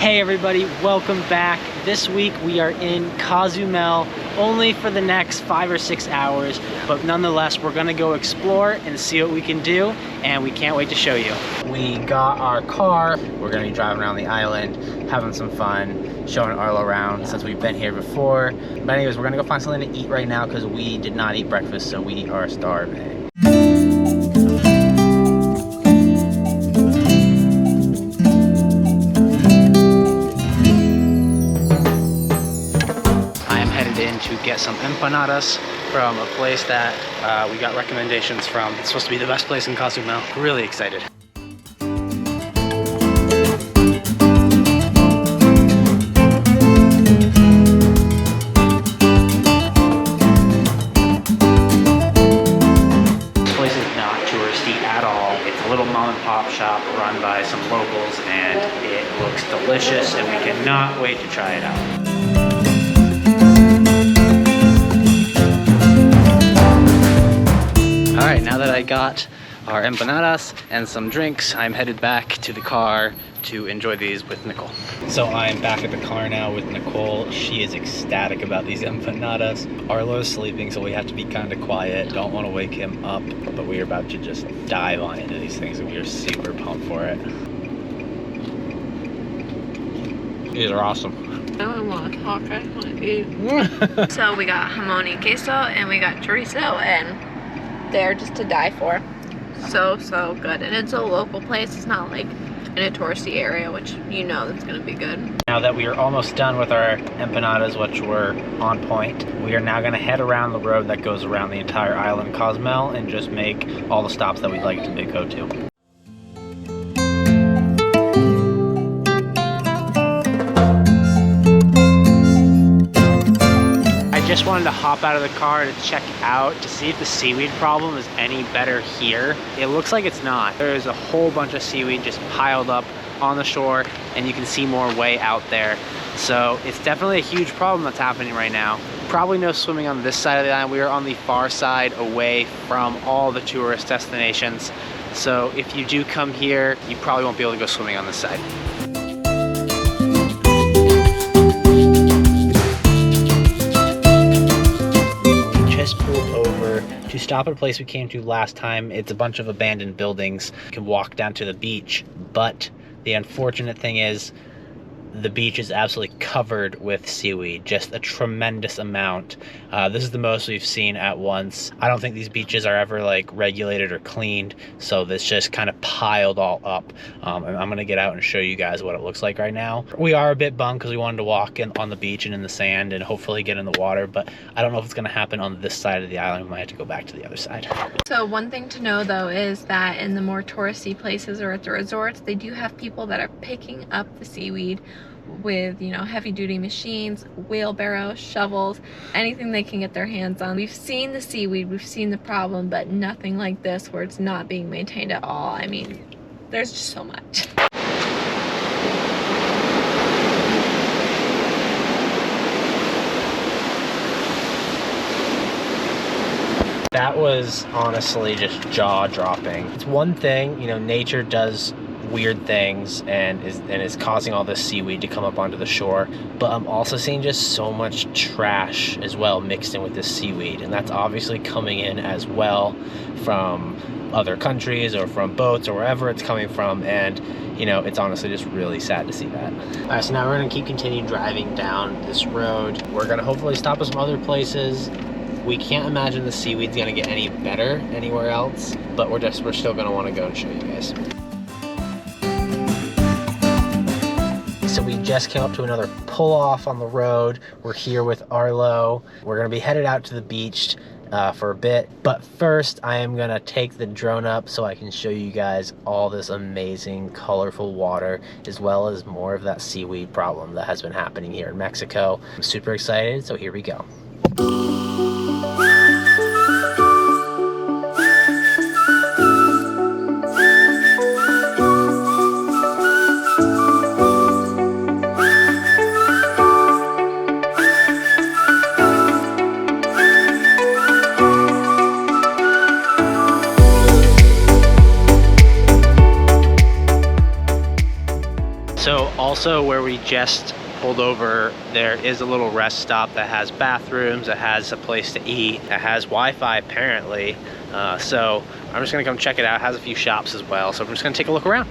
Hey everybody, welcome back. This week we are in Cozumel only for the next 5 or 6 hours, but nonetheless we're gonna go explore and see what we can do, and we can't wait to show you. We got our car, we're gonna be driving around the island, having some fun, showing Arlo around since we've been here before. But anyways, we're gonna go find something to eat right now because we did not eat breakfast, so we are starving. To get some empanadas from a place that we got recommendations from. It's supposed to be the best place in Cozumel. Really excited. This place is not touristy at all. It's a little mom and pop shop run by some locals, and it looks delicious, and we cannot wait to try it out. Alright, now that I got our empanadas and some drinks, I'm headed back to the car to enjoy these with Nicole. So I'm back at the car now with Nicole. She is ecstatic about these empanadas. Arlo's sleeping, so we have to be kind of quiet. Don't want to wake him up, but we are about to just dive on into these things, and we are super pumped for it. These are awesome. I don't want to talk, I want to eat. So we got jamon y queso and we got chorizo, and they're just to die for. So good. And it's a local place. It's not like in a touristy area, which you know that's gonna be good. Now that we are almost done with our empanadas, which were on point, we are now gonna head around the road that goes around the entire island Cozumel and just make all the stops that we'd like to go to. I just wanted to hop out of the car to check out to see if the seaweed problem is any better here. It looks like it's not. There's a whole bunch of seaweed just piled up on the shore, and you can see more way out there. So it's definitely a huge problem that's happening right now. Probably no swimming on this side of the island. We are on the far side away from all the tourist destinations. So if you do come here, you probably won't be able to go swimming on this side. Pulled over to stop at a place we came to last time. It's a bunch of abandoned buildings. You can walk down to the beach, but the unfortunate thing is the beach is absolutely covered with seaweed, just a tremendous amount. This is the most we've seen at once. I don't think these beaches are ever like regulated or cleaned, so this just kind of piled all up. And I'm gonna get out and show you guys what it looks like right now. We are a bit bummed because we wanted to walk on the beach and in the sand and hopefully get in the water, but I don't know if it's gonna happen on this side of the island. We might have to go back to the other side. So one thing to know though is that in the more touristy places or at the resorts, they do have people that are picking up the seaweed with, you know, heavy duty machines, wheelbarrows, shovels, anything they can get their hands on. We've seen the seaweed, we've seen the problem, but nothing like this where it's not being maintained at all. I mean, there's just so much. That was honestly just jaw-dropping. It's one thing, you know, nature does weird things and is causing all this seaweed to come up onto the shore, but I'm also seeing just so much trash as well mixed in with this seaweed, and that's obviously coming in as well from other countries or from boats or wherever it's coming from, and you know, it's honestly just really sad to see that. All right, so now we're gonna continue driving down this road. We're gonna hopefully stop at some other places. We can't imagine the seaweed's gonna get any better anywhere else, but we're still gonna wanna go and show you guys. So we just came up to another pull off on the road. We're here with Arlo. We're gonna be headed out to the beach for a bit, but first I am gonna take the drone up so I can show you guys all this amazing colorful water, as well as more of that seaweed problem that has been happening here in Mexico. I'm super excited, so here we go. Also, where we just pulled over, there is a little rest stop that has bathrooms, that has a place to eat, that has Wi-Fi apparently. So I'm just gonna come check it out. It has a few shops as well, so I'm just gonna take a look around.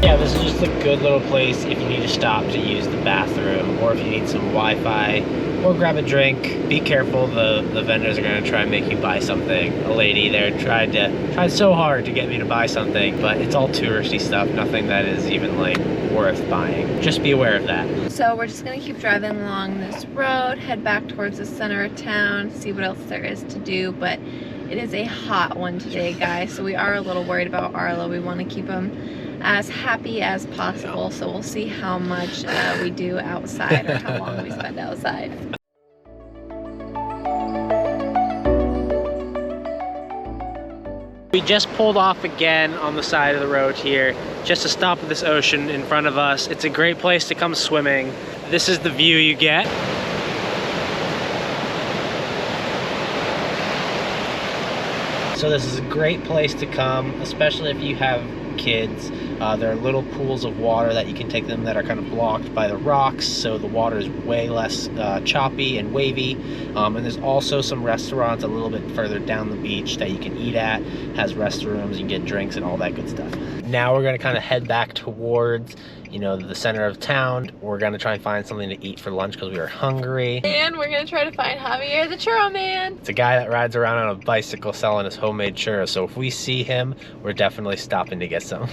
Yeah, this is just a good little place if you need to stop to use the bathroom, or if you need some Wi-Fi, or grab a drink. Be careful, the vendors are gonna try and make you buy something. A lady there tried so hard to get me to buy something, but it's all touristy stuff, nothing that is even like worth buying. Just be aware of that. So we're just gonna keep driving along this road, head back towards the center of town, see what else there is to do, but it is a hot one today, guys, so we are a little worried about Arlo. We wanna keep him as happy as possible, so we'll see how much we do outside or how long we spend outside. We just pulled off again on the side of the road here just to stop at this ocean in front of us. It's a great place to come swimming. This is the view you get. So this is a great place to come, especially if you have kids. There are little pools of water that you can take them that are kind of blocked by the rocks, so the water is way less choppy and wavy. And there's also some restaurants a little bit further down the beach that you can eat at. It has restrooms, you can get drinks and all that good stuff. Now we're gonna kind of head back towards, you know, the center of town. We're gonna try and find something to eat for lunch because we are hungry. And we're gonna try to find Javier the churro man. It's a guy that rides around on a bicycle selling his homemade churros, so if we see him, we're definitely stopping to get some.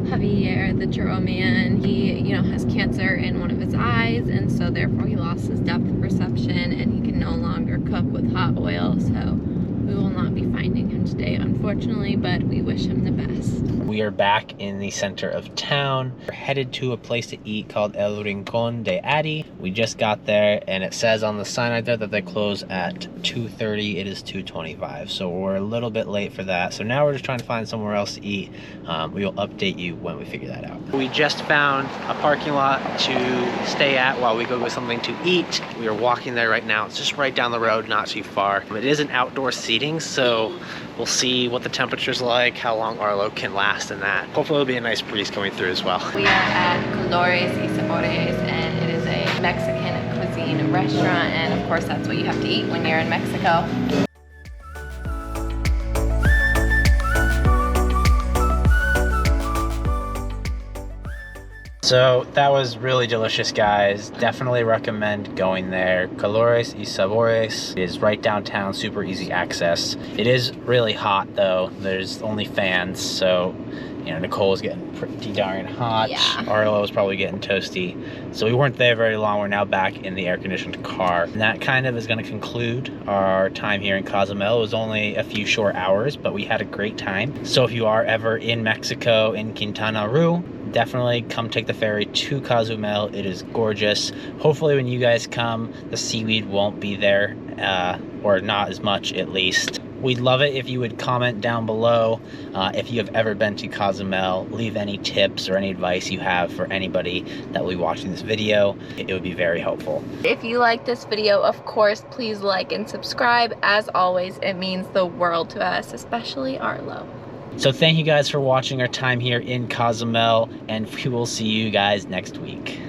Javier, the churro man, he, you know, has cancer in one of his eyes, and so therefore he lost his depth of perception and he can no longer cook with hot oil, so we will not be finding him today, unfortunately, but we wish him the best. We are back in the center of town. We're headed to a place to eat called El Rincón de Adi. We just got there and it says on the sign right there that they close at 2:30. It is 2:25, so we're a little bit late for that. So now we're just trying to find somewhere else to eat. We will update you when we figure that out. We just found a parking lot to stay at while we go get something to eat. We are walking there right now. It's just right down the road, not too far. It is an outdoor seating, so we'll see what the temperature's like, how long Arlo can last in that. Hopefully it'll be a nice breeze coming through as well. We are at Colores y Sabores, and it is a Mexican cuisine restaurant, and of course that's what you have to eat when you're in Mexico. So that was really delicious, guys. Definitely recommend going there. Colores y Sabores is right downtown, super easy access. It is really hot though. There's only fans, so you know, Nicole's getting pretty darn hot. Yeah. Arlo's probably getting toasty. So we weren't there very long. We're now back in the air-conditioned car. And that kind of is going to conclude our time here in Cozumel. It was only a few short hours, but we had a great time. So if you are ever in Mexico, in Quintana Roo, definitely come take the ferry to Cozumel. It is gorgeous. Hopefully when you guys come, the seaweed won't be there, or not as much at least. We'd love it if you would comment down below if you have ever been to Cozumel. Leave any tips or any advice you have for anybody that will be watching this video. It would be very helpful. If you like this video, of course, please like and subscribe. As always, it means the world to us, especially Arlo. So thank you guys for watching our time here in Cozumel, and we will see you guys next week.